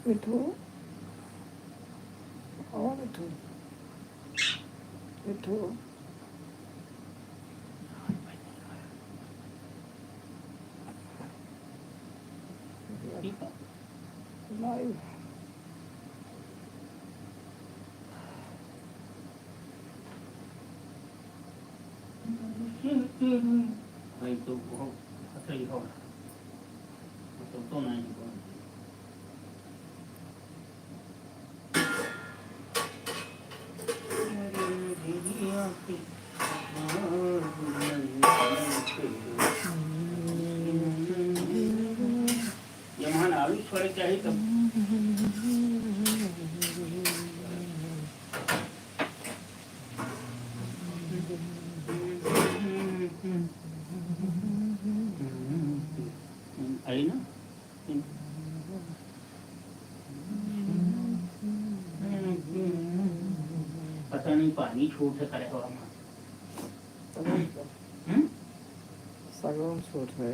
मिठू, ओ मिठू, मिठू, live भाई तो बहुत सही हो तो नहीं यमहन आलू छोड़े चाहिए तब आई ना पता नहीं पानी छूट करे हो सगुन छूट है।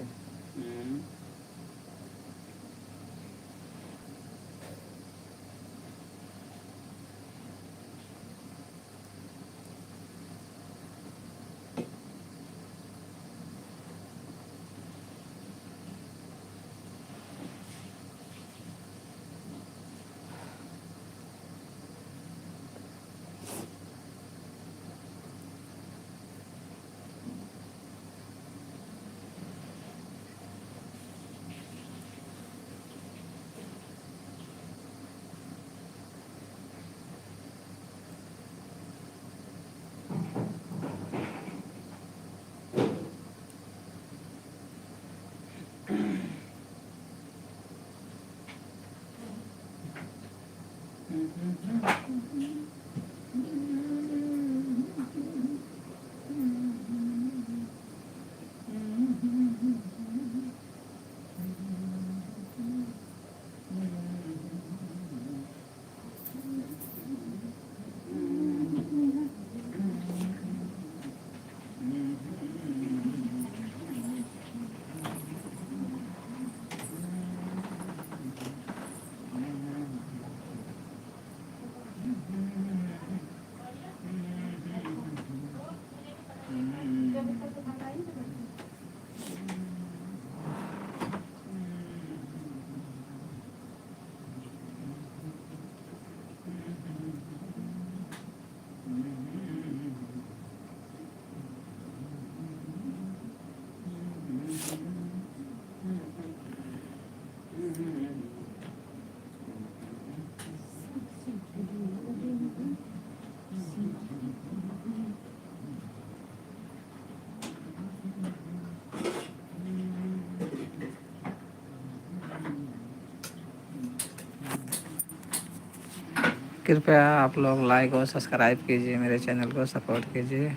कृपया आप लोग लाइक और सब्सक्राइब कीजिए, मेरे चैनल को सपोर्ट कीजिए।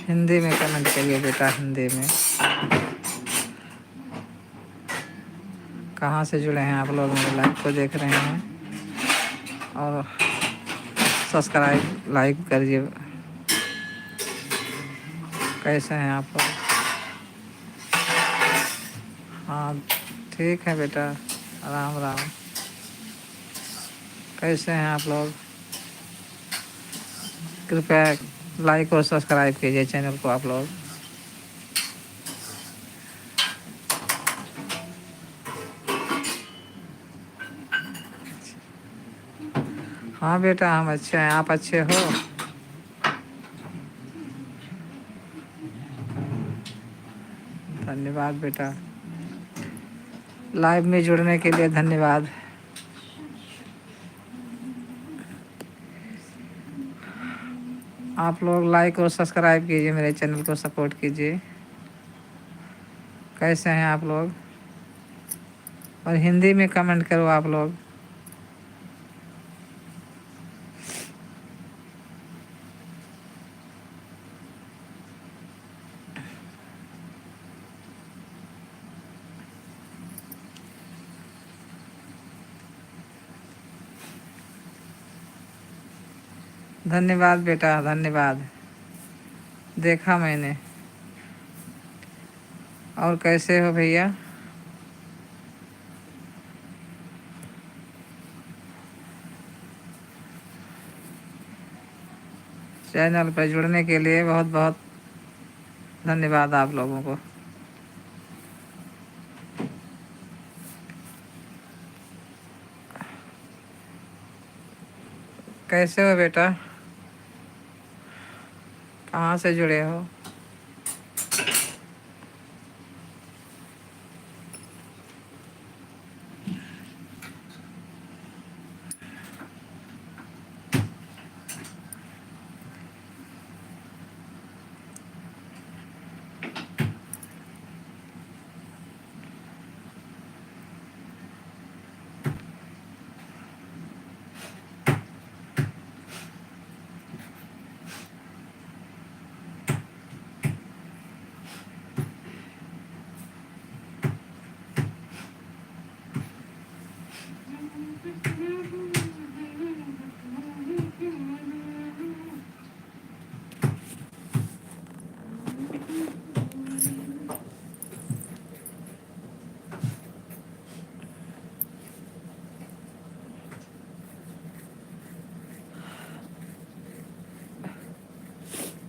हिंदी में कमेंट करिए बेटा, हिंदी में। कहाँ से जुड़े हैं आप लोग, मेरे लाइव को देख रहे हैं और सब्सक्राइब लाइक करिए। कैसे हैं आप लोग? हाँ ठीक है बेटा, राम राम। कैसे हैं आप लोग? कृपया लाइक और सब्सक्राइब कीजिए चैनल को आप लोग। हाँ बेटा हम अच्छे हैं, आप अच्छे हो? धन्यवाद बेटा, लाइव में जुड़ने के लिए धन्यवाद। आप लोग लाइक और सब्सक्राइब कीजिए, मेरे चैनल को सपोर्ट कीजिए। कैसे हैं आप लोग? और हिंदी में कमेंट करो आप लोग। धन्यवाद बेटा, धन्यवाद, देखा मैंने। और कैसे हो भैया? चैनल पर जुड़ने के लिए बहुत बहुत धन्यवाद आप लोगों को। कैसे हो बेटा, कहाँ से जुड़े हो?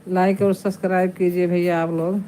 लाइक और सब्सक्राइब कीजिए भैया आप लोग।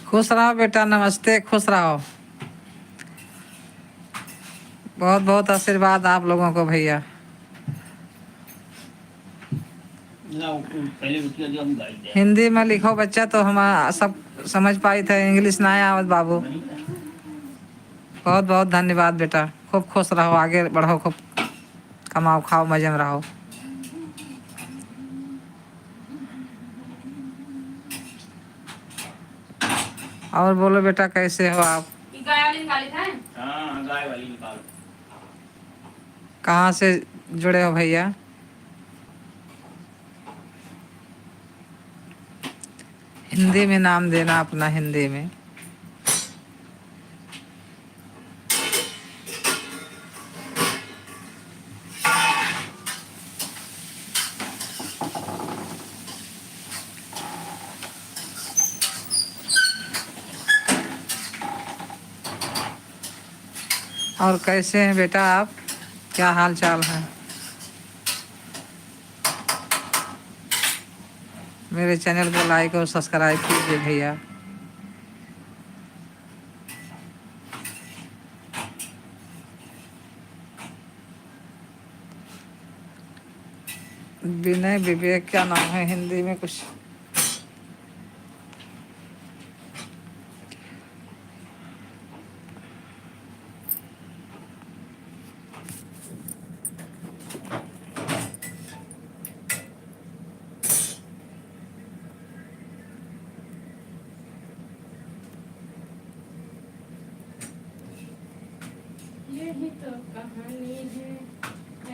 खुश रहो बेटा, नमस्ते, खुश रहो। बहुत बहुत आशीर्वाद आप लोगों को भैया। पहले जो हम गाई दे हिंदी में लिखो बच्चा तो हम सब समझ पाई थे, इंग्लिश ना आवत बाबू। बहुत बहुत धन्यवाद बेटा, खूब खुश रहो, आगे बढ़ो, खूब कमाओ खाओ, मजे में रहो। और बोलो बेटा, कैसे हो आप? गाय वाली निकाली था? हाँ, गाय वाली निकाल। कहाँ से जुड़े हो भैया? हिंदी में नाम देना अपना, हिंदी में। और कैसे हैं बेटा आप, क्या हाल चाल है? मेरे चैनल को लाइक और सब्सक्राइब कीजिए भैया। विनय विवेक क्या नाम है हिंदी में कुछ? यही तो कहानी है,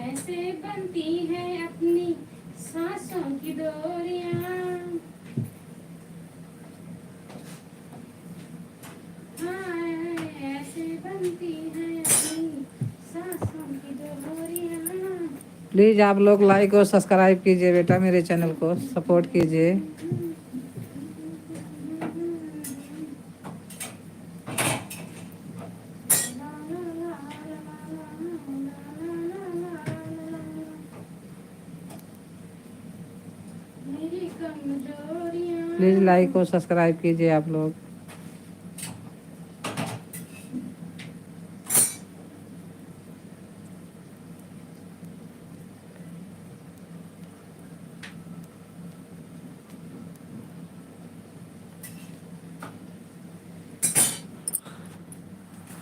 ऐसे बनती है अपनी सांसों की डोरियां। हाँ, ऐसे बनती है अपनी सांसों की डोरियां। प्लीज़ आप लोग लाइक और सब्सक्राइब कीजिए बेटा, मेरे चैनल को सपोर्ट कीजिए। प्लीज़ लाइक और सब्सक्राइब कीजिए आप लोग।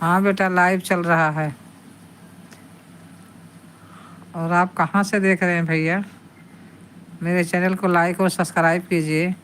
हाँ बेटा, लाइव चल रहा है। और आप कहाँ से देख रहे हैं भैया? मेरे चैनल को लाइक और सब्सक्राइब कीजिए।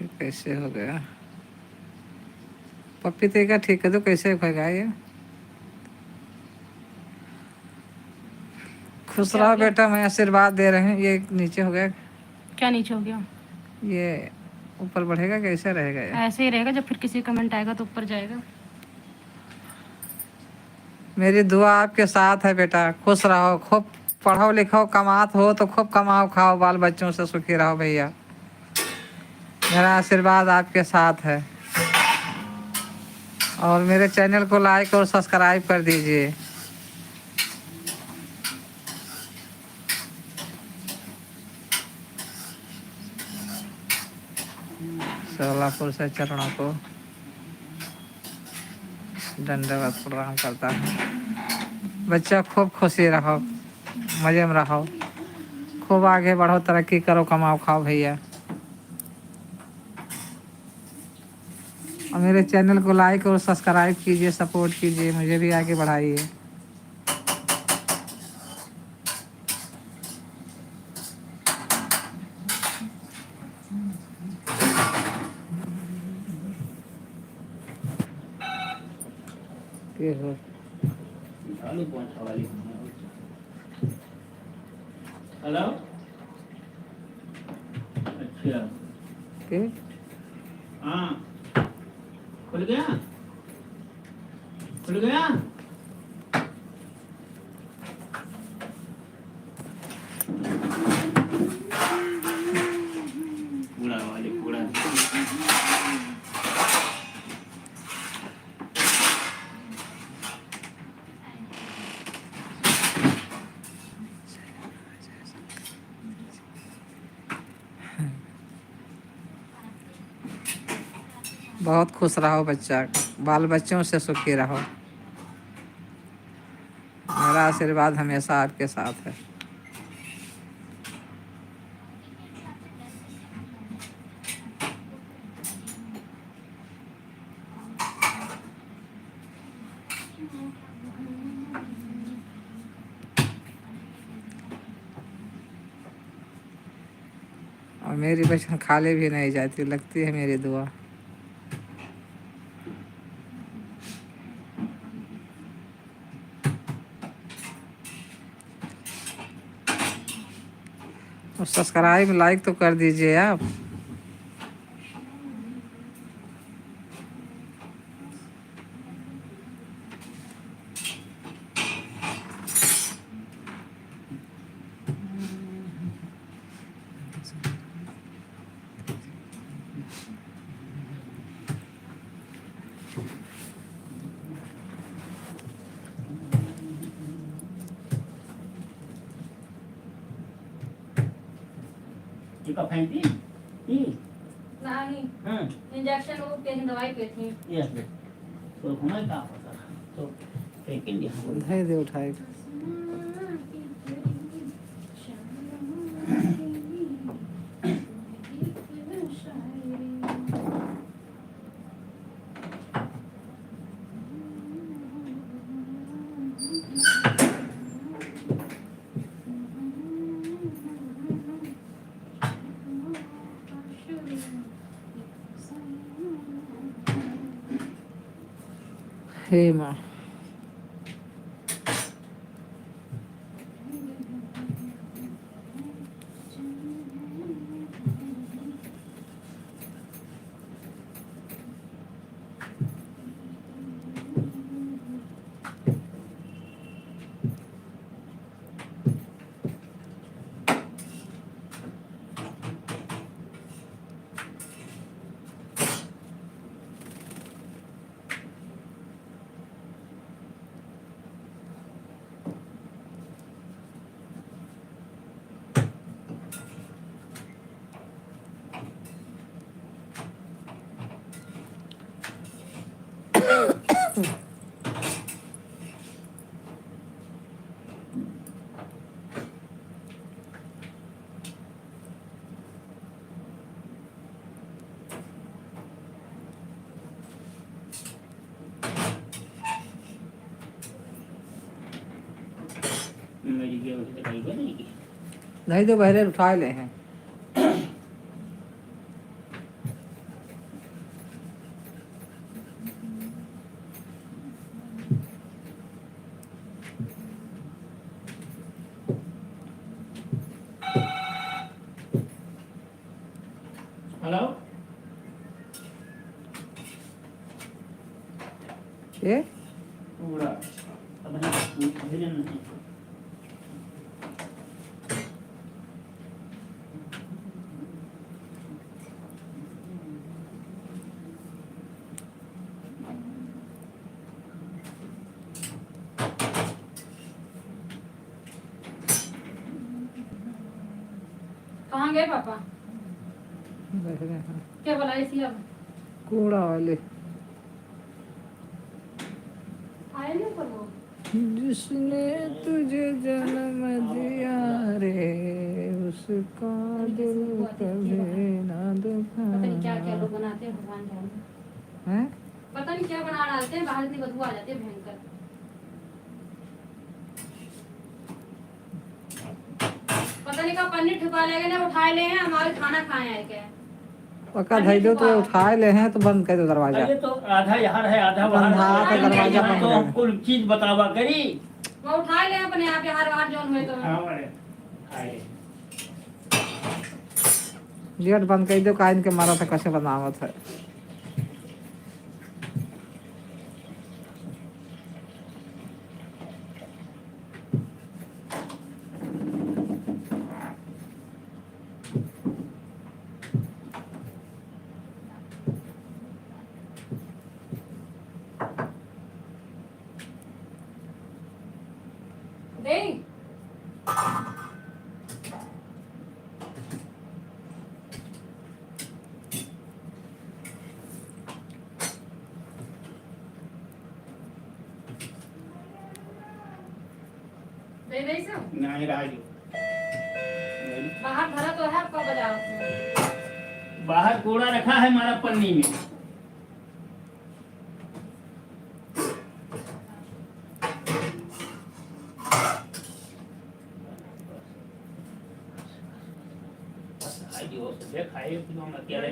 ये कैसे हो गया? पपीते का ठीक है तो कैसे होगा ये? खुश क्या रहो हो गया? बेटा, मैं आशीर्वाद दे रहे हैं। ये नीचे हो गया, क्या नीचे हो गया? ये ऊपर बढ़ेगा कैसे रहेगा ये? ऐसे ही रहेगा, जब फिर किसी कमेंट आएगा तो ऊपर जाएगा। मेरी दुआ आपके साथ है बेटा। खुश रहो, खूब पढ़ो लिखो, कमात हो तो खूब कमाओ खाओ, बाल बच्चों से सुखी रहो भैया। मेरा आशीर्वाद आपके साथ है। और मेरे चैनल को लाइक और सब्सक्राइब कर दीजिए। सोलापुर से चरणों को दंडवत प्रणाम करता हूँ। बच्चा खूब खुशी रहो, मजे में रहो, खूब आगे बढ़ो, तरक्की करो, कमाओ खाओ भैया। और मेरे चैनल को लाइक और सब्सक्राइब कीजिए, सपोर्ट कीजिए, मुझे भी आगे बढ़ाइए। आलू कौन सा वाली? हेलो, अच्छा, के हाँ, खुल गया, खुल गया। कूड़ा वाले कूड़ा। बहुत खुश रहो बच्चा, बाल बच्चों से सुखी रहो। मेरा आशीर्वाद हमेशा आपके साथ है। और मेरी बचन खाली भी नहीं जाती, लगती है मेरी दुआ। और सब्सक्राइब लाइक तो कर दीजिए आप। ये कब फेंकती? ये, नहीं, हाँ, इंजेक्शन वो कहीं दवाई पे थी। ये ऐसे। तो हमें क्या पता? तो फेंकेंगे हम। उठाई दे, उठाई। हे माँ, मेरी गेम से कहीं नहीं की नहीं तो बहरे उठा ले हैं। हेलो ये पूरा अब भजन नहीं कहाँ गए पापा? बहरे हैं क्या बुलाई थी अब? कूड़ा वाले। आए नहीं पर वो? जिसने तुझे जन्म दिया रे उसका दिल कभी ना पता नहीं क्या क्या दुखा। लोग बनाते हैं, भगवान जाने। हैं? पता नहीं क्या बना डालते हैं, बाहर इतनी बदबू आ जाती है भयंकर। पता नहीं कब पन्नी ठुका लेंगे ना, उठाए ले हैं हमारे खाना खाए हैं क्या? पक्का धई दो तो उठाए ले हैं तो बंद कर दो दरवाजा। अरे तो आधा यहाँ है आधा वहाँ बंधा के दरवाजा बंद तो कर। कुल चीज बतावा करी वो उठाए ले अपने यहाँ पे हर बार जौन हुए तो। गेट बंद कर दो, काइन के मारा था कैसे बनावत है। दें दे दे से नहीं राजू बाहर धरा तो है आपका बाजार। बाहर कूड़ा रखा है हमारा पन्नी में खाए क्या रहे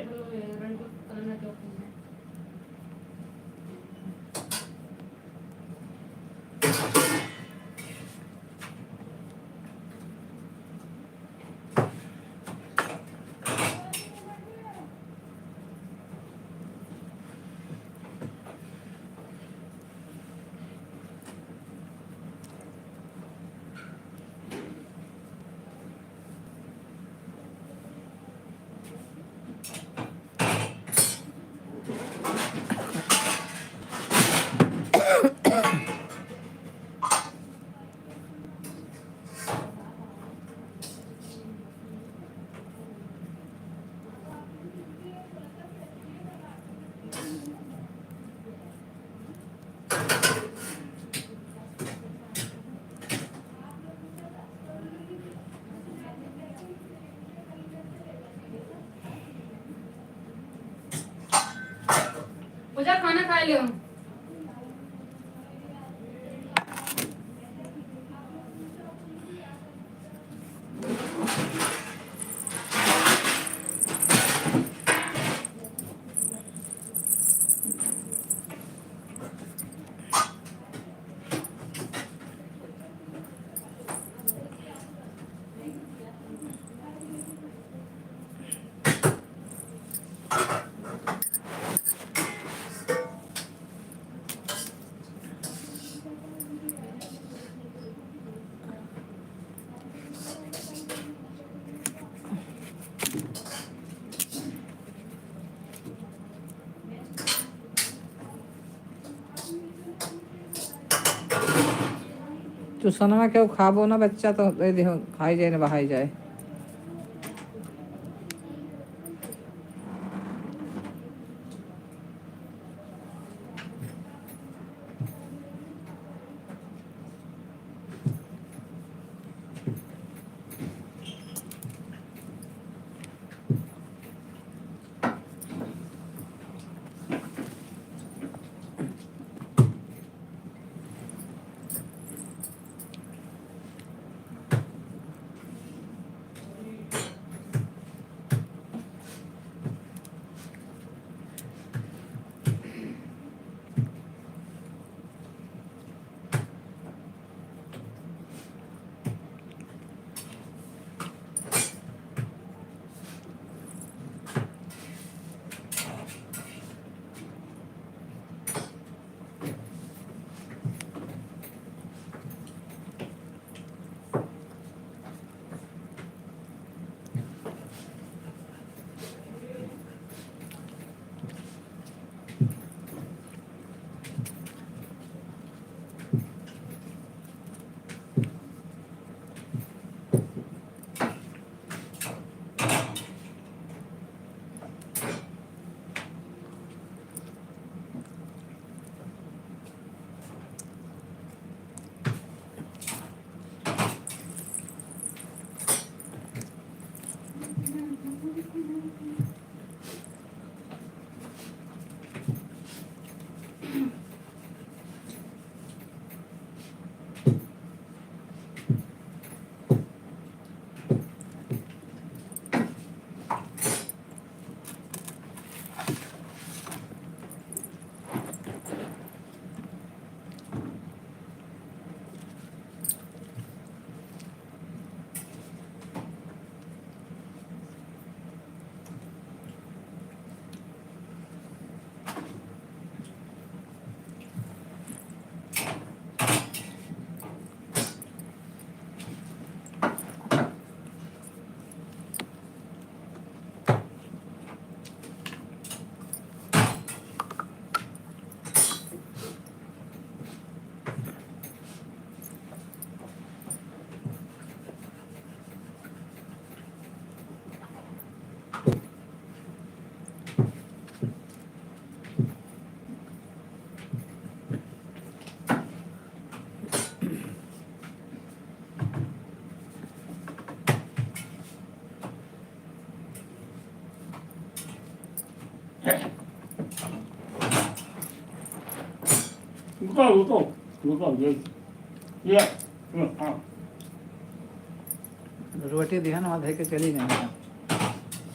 पूजा खाना खा लियो। तो सनमा के खाबो ना बच्चा तो दे दे खाई जाए ना बहाई जाए। रुको ये हाँ रोटी दिहन वहाँ धे के चली जाए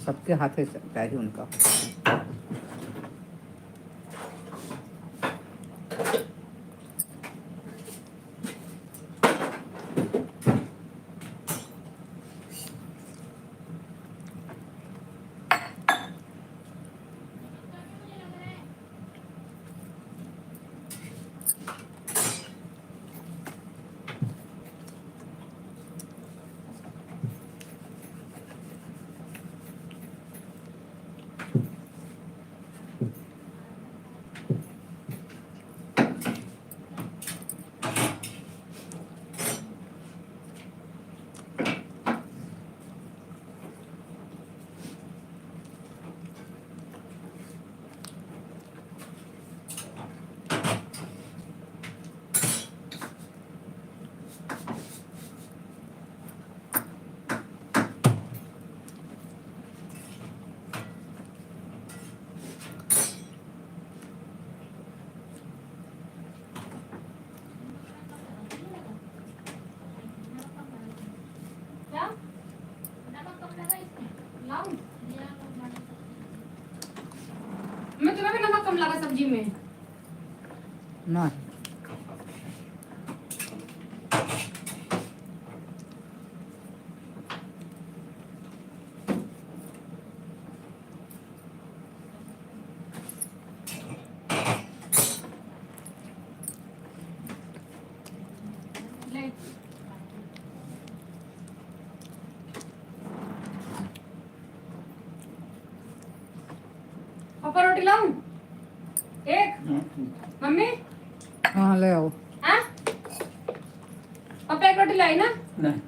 सबके हाथे चाहिए उनका क्या नमक कम लगा इसमें लाऊं मैं तुम्हें भी नमक कम लगा सब्जी में ना ले पापा रोटी लाऊं एक मम्मी हाँ ले आओ हाँ पापा एक रोटी लाई ना नहीं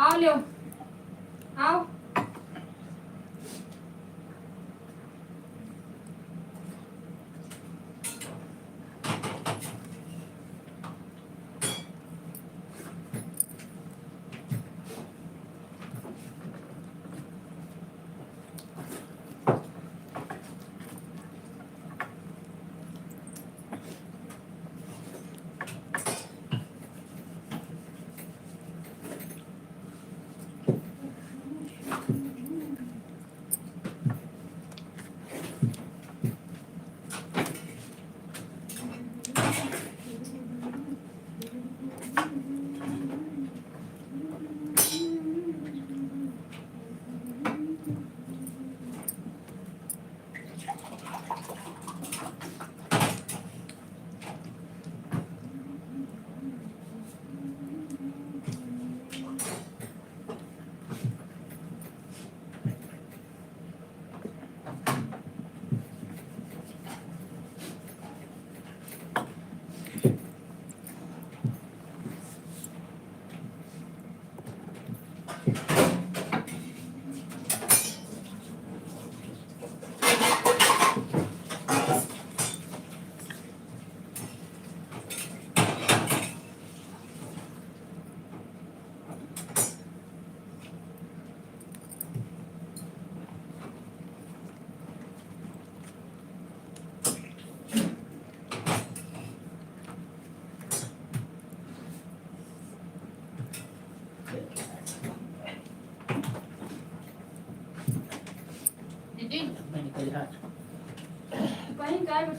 आओ ले आओ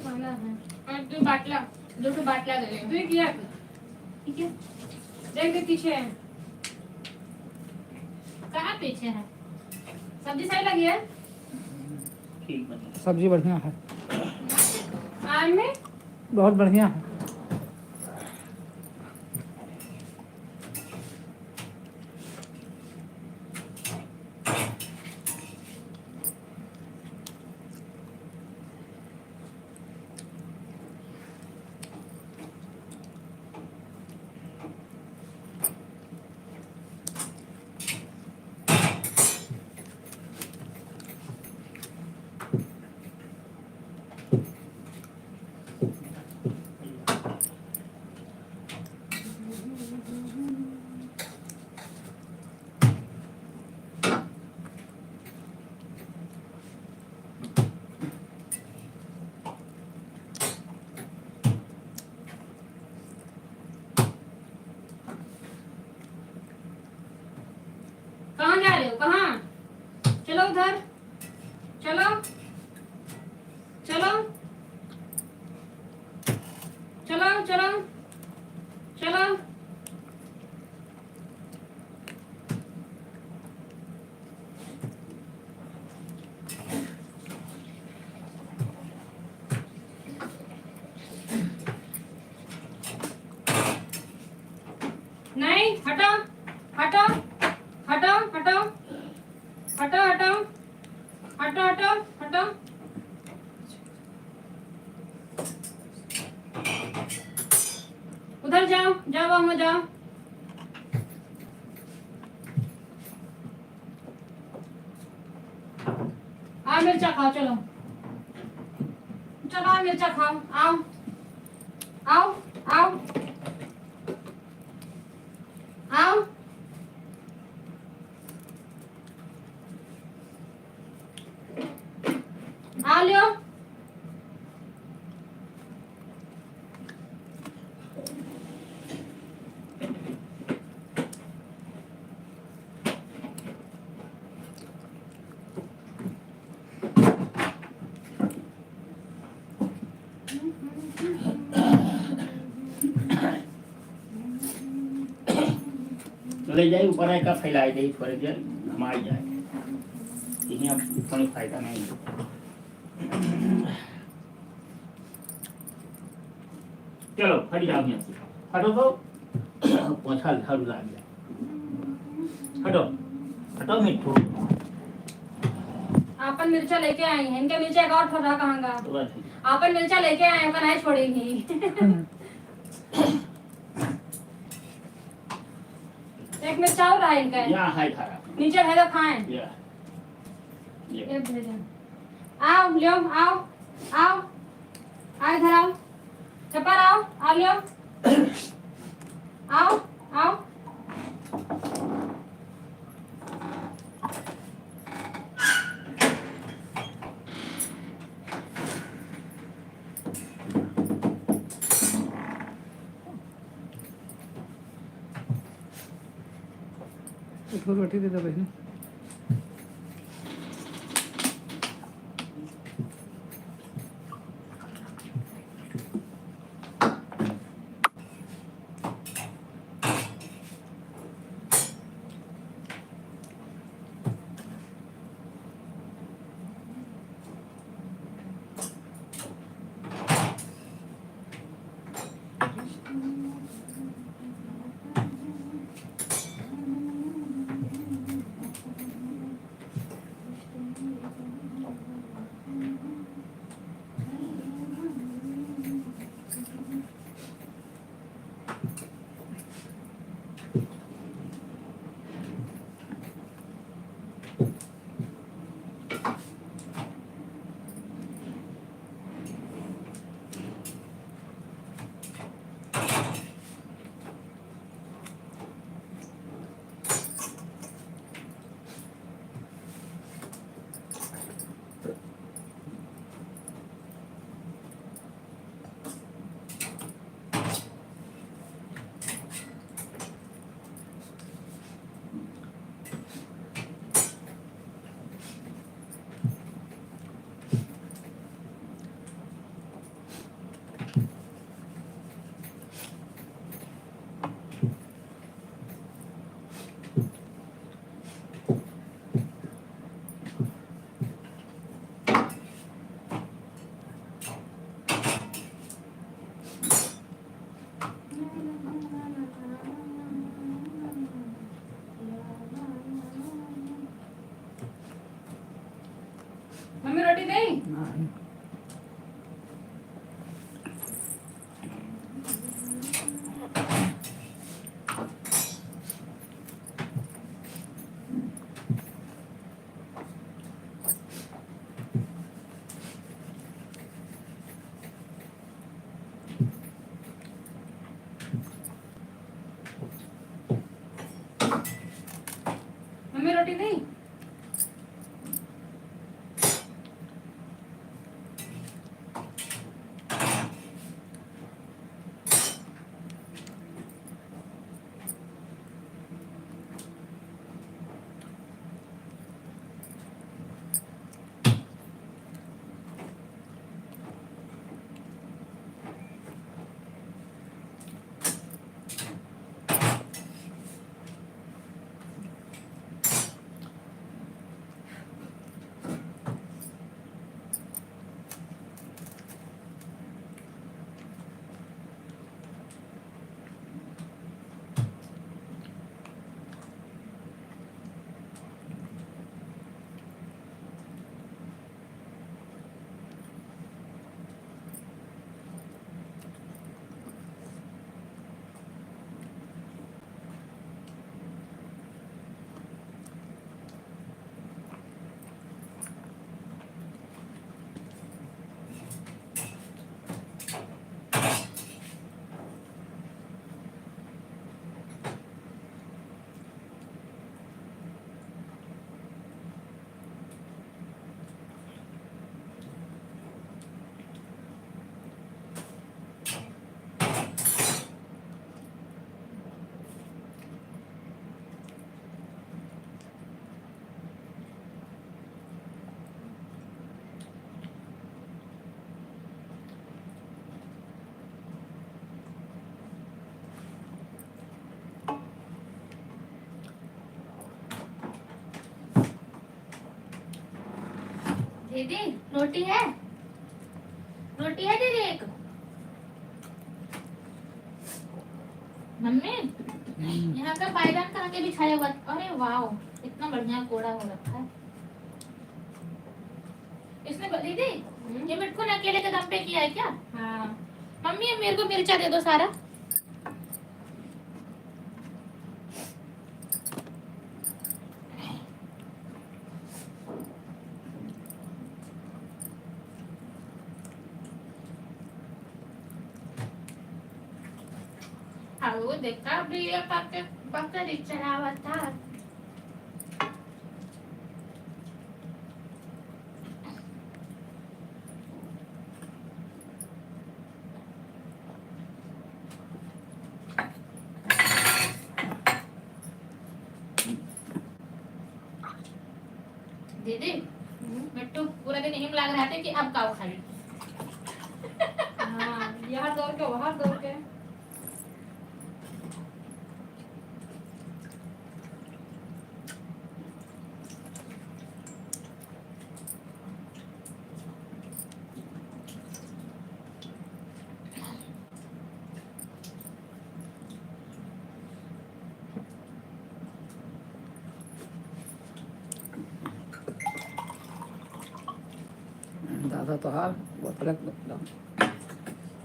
खाना है और तू बाटला दो तो बाटला दे तू ये किया ठीक है देख के पीछे है कहाँ पीछे है सब्जी सही लगी है ठीक बनी सब्जी बढ़िया है, आम में बहुत बढ़िया है। कहाँ जा रहे हो कहाँ चलो उधर चलो चलो चलो चलो चलो नहीं हटो हटो हटो हटो हटो हटो हटो हटो हटो उधर जाओ जाओ वहां जाओ आओ मिर्चा खाओ चलो चलो आओ मिर्चा खाओ आओ आओ आओ आओ आओ लियो ले जाए ऊपर है का फैलाई दे थोड़े देर घुमाई जाए यहाँ कोई फायदा नहीं चलो हट जाओ यहाँ से हटो तो पोछा झाड़ू ला गया हटो हटो मिट्टू आपन मिर्चा लेके आई हैं इनके मिर्चा एक और फटा कहाँगा आपन मिर्चा लेके आए हैं बनाई छोड़ेंगी एक मिर्चा और है इनका यहाँ है खारा नीचे है तो खाएं ये ये भेजो आओ लियो आओ आओ आओ इधर आओ चप्पल आओ आओ लियो आओ आओ एक और रोटी दे दो बहन। मम्मी रोटी नहीं मम्मी रोटी नहीं दीदी रोटी है दीदी एक मम्मी यहाँ का पायदान कहाँ के बिछाया हुआ अरे वाह इतना बढ़िया कोड़ा हो रखा है इसने दीदी ये मिट्टू ने अकेले के दम पे किया है क्या हाँ मम्मी मेरे को मिर्चा दे दो सारा वो देखा अभी ये पकड़ चला हुआ था दीदी मिट्टू पूरा दिन हिम लग रहा था कि अब काव खाली हाँ यहाँ दौड़ के वहाँ दौड़ के दादा तो हाल बोतल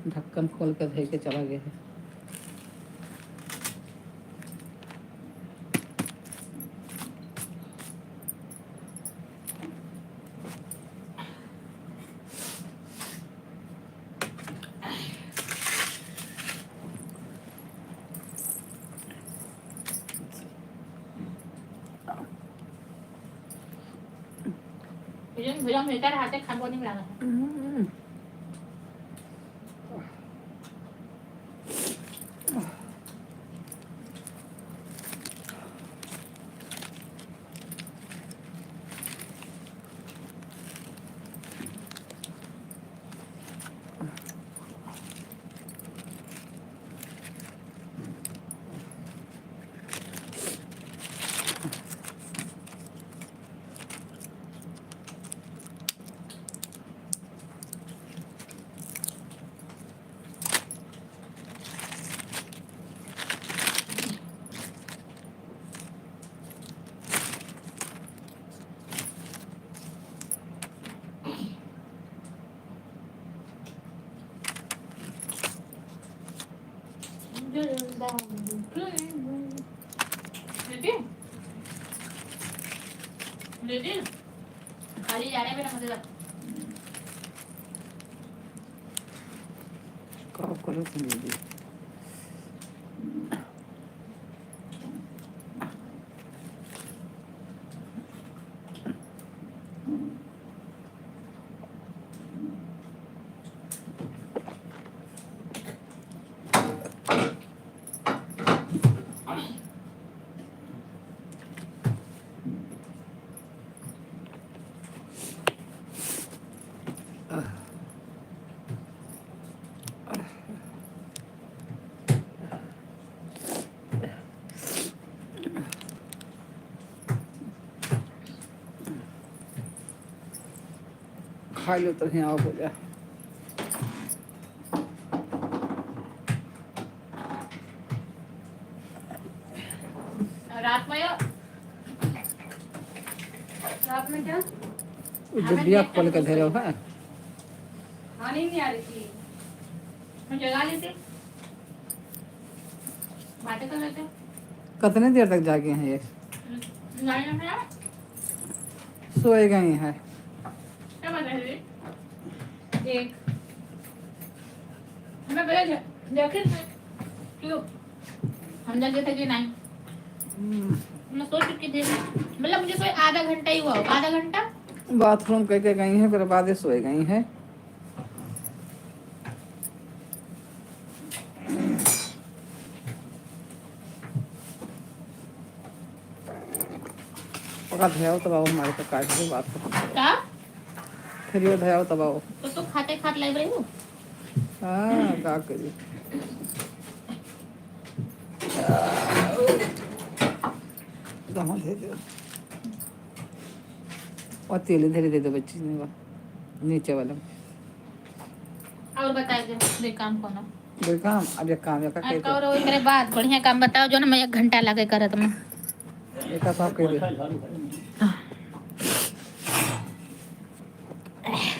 ढक्कन खोल के धो के चला गया है भुजंग मिलकर हाथे खाने नहीं मिला खाली जा रहे हैं बेटा मुझे कब करो तुम दीदी खा लो तो यहाँ हो जा रात में क्या डिब्बिया खोल के धरे है हाँ नहीं आ रही थी मैं जगा ली थी बातें कर रहे थे कितने देर तक जागे हैं ये गाड़ी में सोए गई है क्या बता रही एक मैं पहले देखे क्यों हम जगे थे कि नहीं मैं सो चुकी थी मतलब मुझे सोए आधा घंटा ही हुआ आधा घंटा बाथरूम कह के गई है फिर बाद सोए गई है पका धयाओ तब आओ हमारे तो काट दो बात क्या फिर ये धयाओ तब आओ तो खाते खाते लग रही हूँ हाँ का करिए दमा दे दो और तेल धीरे दे दो बच्ची ने नीचे वाला और बताइए दे काम कौन कोई काम अब ये काम या का आज कह और वो करे बात बढ़िया काम बताओ जो ना मैं 1 घंटा लगे करत में एक का साहब कह दे पोछा झाड़ू